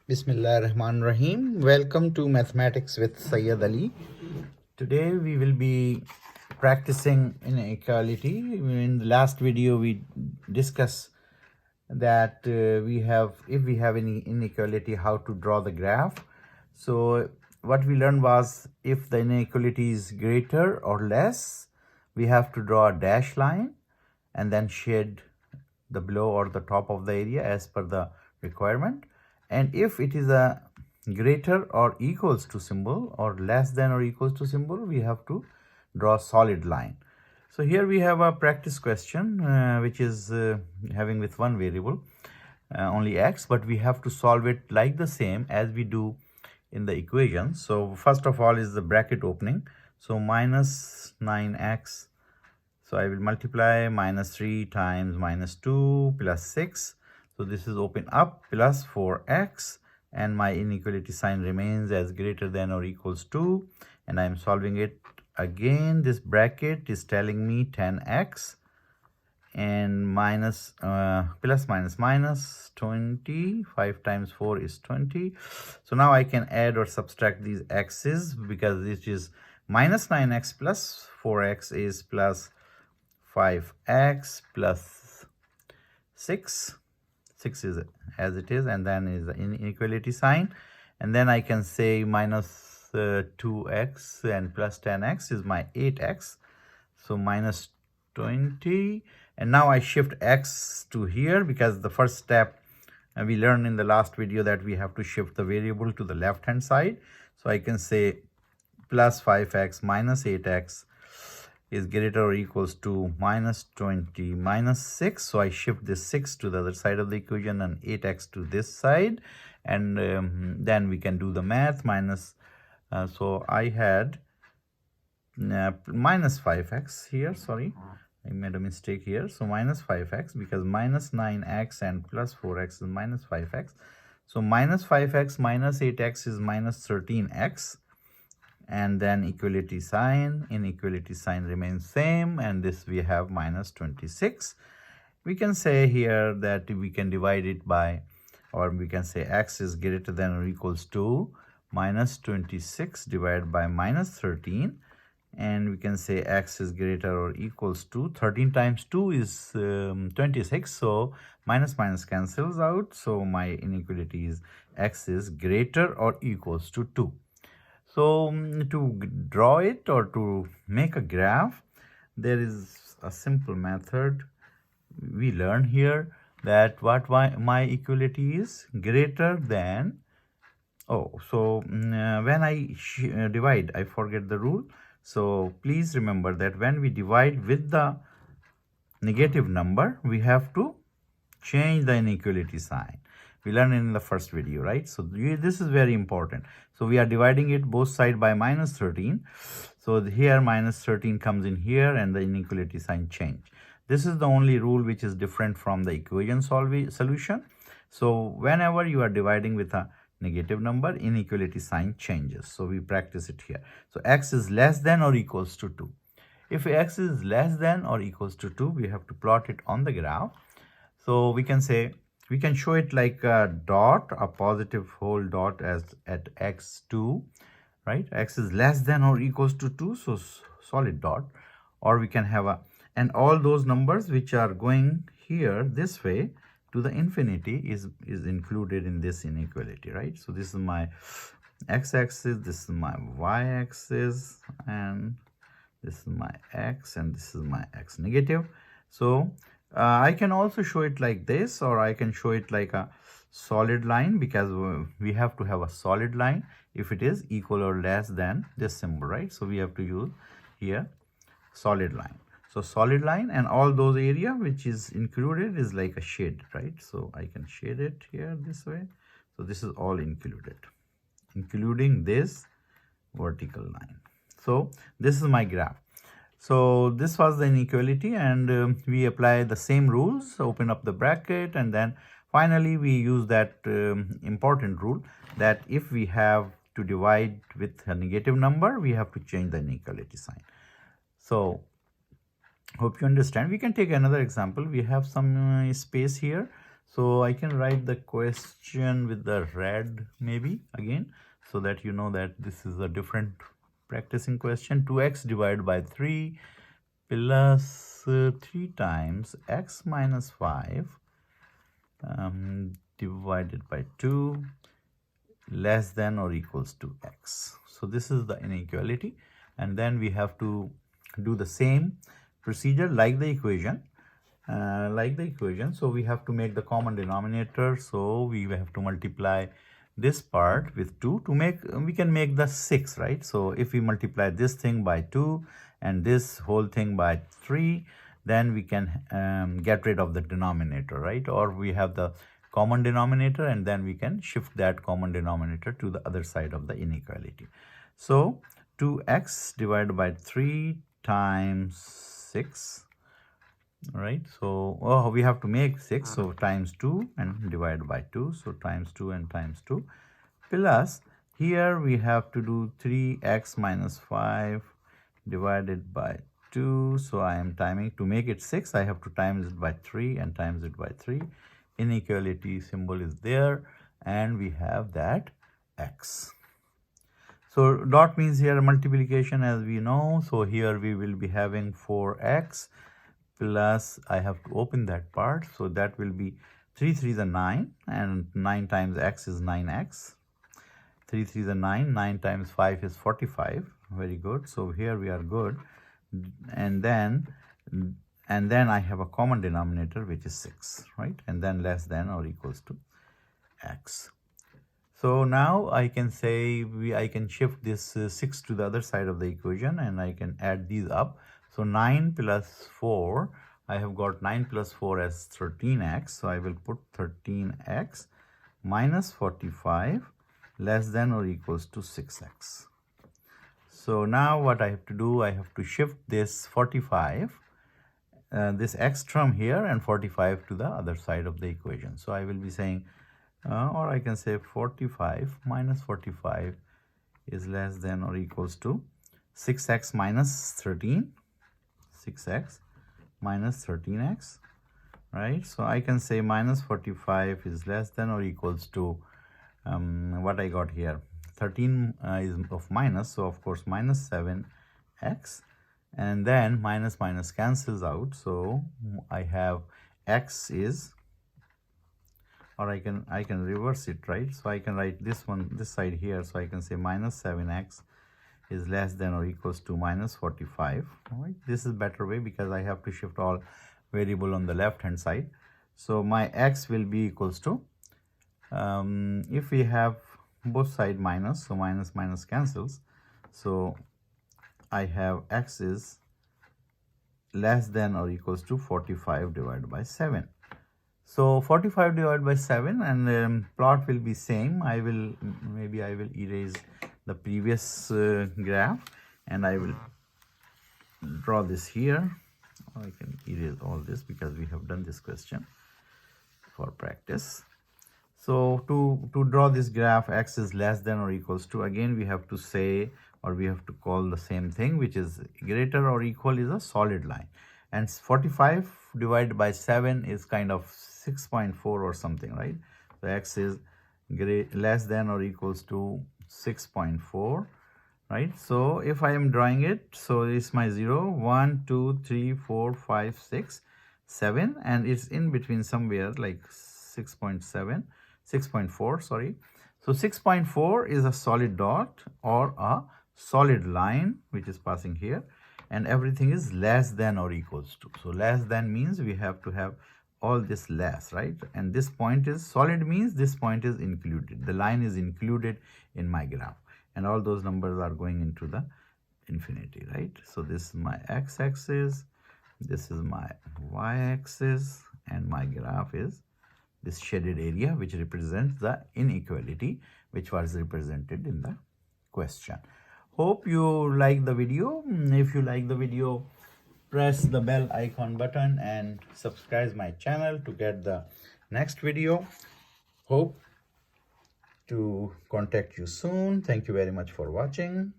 Bismillah Rahman Rahim. Welcome to Mathematics with Sayyid Ali. Today we will be practicing inequality. In the last video we discussed that if we have any inequality, how to draw the graph. So what we learned was if the inequality is greater or less, we have to draw a dash line and then shade the below or the top of the area as per the requirement. And if it is a greater or equals to symbol or less than or equals to symbol, we have to draw a solid line. So here we have a practice question which is having with one variable only x, but we have to solve it like the same as we do in the equation. So first of all is the bracket opening. So minus 9x. So I will multiply minus 3 times minus 2 plus 6. So this is open up plus 4x, and my inequality sign remains as greater than or equals to, and I am solving it again. This bracket is telling me 10x and minus plus minus minus 20. 5 times 4 is 20. So now I can add or subtract these x's because this is minus 9x plus 4x is plus 5x plus 6. 6 is as it is, and then is the inequality sign, and then I can say minus 2x and plus 10x is my 8x. So minus 20, and now I shift x to here because the first step we learned in the last video that we have to shift the variable to the left hand side. So I can say plus 5x minus 8x is greater or equals to minus 20 minus 6. So I shift this 6 to the other side of the equation and 8x to this side, and then we can do the math. Minus so I had minus 5x here, sorry, I made a mistake here. So minus 5x because minus 9x and plus 4x is minus 5x. So minus 5x minus 8x is minus 13x, and then inequality sign remains same, and this we have minus 26. We can say here that we can divide it by, or we can say x is greater than or equals to minus 26 divided by minus 13, and we can say x is greater or equals to 13 times 2 is 26. So minus minus cancels out, so my inequality is x is greater or equals to 2. So to draw it or to make a graph, there is a simple method we learn here, that what my equality is greater than, when I divide, I forget the rule. So please remember that when we divide with the negative number, we have to change the inequality sign. We learned in the first video, right? So this is very important. So we are dividing it both side by minus 13. So here minus 13 comes in here and the inequality sign change. This is the only rule which is different from the equation solution. So whenever you are dividing with a negative number, inequality sign changes. So we practice it here. So x is less than or equals to 2. If x is less than or equals to 2, we have to plot it on the graph. So we can say, we can show it like a dot, a positive whole dot as at x2, right? X is less than or equals to 2, so solid dot. Or we can have a, and all those numbers which are going here this way to the infinity is included in this inequality, right? So this is my x-axis, this is my y-axis, and this is my x, and this is my x negative. So I can also show it like this, or I can show it like a solid line, because we have to have a solid line if it is equal or less than this symbol, right? So we have to use here solid line. So solid line, and all those area which is included is like a shade, right? So I can shade it here this way. So this is all included, including this vertical line. So this is my graph. So this was the inequality, and we apply the same rules, open up the bracket, and then finally we use that important rule that if we have to divide with a negative number, we have to change the inequality sign. So hope you understand. We can take another example. We have some space here. So I can write the question with the red maybe again, so that you know that this is a different practicing question. 2x divided by 3 plus 3 times x minus 5 divided by 2 less than or equals to x. So this is the inequality, and then we have to do the same procedure like the equation. So we have to make the common denominator. So we have to multiply this part with 2 to make, we can make the 6, right? So if we multiply this thing by 2 and this whole thing by 3, then we can get rid of the denominator, right? Or we have the common denominator, and then we can shift that common denominator to the other side of the inequality. So 2x divided by 3 times 6, right? So we have to make 6, so times 2 and divide by 2, so times 2 and times 2, plus here we have to do 3x minus 5 divided by 2. So I am timing to make it 6, I have to times it by 3 and times it by 3. Inequality symbol is there, and we have that x. So dot means here multiplication, as we know. So here we will be having 4x plus, I have to open that part, so that will be 3 3s are 9, and 9 times x is 9x. 3 3s are 9, 9 times 5 is 45. Very good. So here we are good, and then I have a common denominator, which is 6, right? And then less than or equals to x. So now I can say I can shift this 6 to the other side of the equation, and I can add these up. So 9 plus 4, I have got 9 plus 4 as 13x. So I will put 13x minus 45 less than or equals to 6x. So now what I have to do, I have to shift this 45, this x term here, and 45 to the other side of the equation. So I will be saying, or I can say 45 minus 45 is less than or equals to 6x minus 13. 6x minus 13x, right? So I can say minus 45 is less than or equals to what I got here, 13 is of minus, so of course minus 7x, and then minus minus cancels out, so I have x is, or I can reverse it, right? So I can write this one this side here, so I can say minus 7x is less than or equals to minus 45. Right? This is better way because I have to shift all variable on the left hand side. So my x will be equals to, if we have both side minus, so minus minus cancels, so I have x is less than or equals to 45 divided by 7. So 45 divided by 7, and plot will be same. Maybe I will erase the previous graph, and I will draw this here. I can erase all this because we have done this question for practice. So to draw this graph, x is less than or equals to, again we have to say, or we have to call the same thing, which is greater or equal is a solid line, and 45 divided by 7 is kind of 6.4 or something, right? So x is less than or equals to 6.4, right? So if I am drawing it, so it's my 0, 1, 2, 3, 4, 5, 6, 7, and it's in between somewhere like 6.4, sorry. So 6.4 is a solid dot or a solid line which is passing here, and everything is less than or equals to. So less than means we have to have all this less, right? And this point is solid, means this point is included, the line is included in my graph, and all those numbers are going into the infinity, right? So this is my x-axis, this is my y-axis, and my graph is this shaded area, which represents the inequality which was represented in the question. Hope you like the video. If you like the video, press the bell icon button and subscribe my channel to get the next video. Hope to contact you soon. Thank you very much for watching.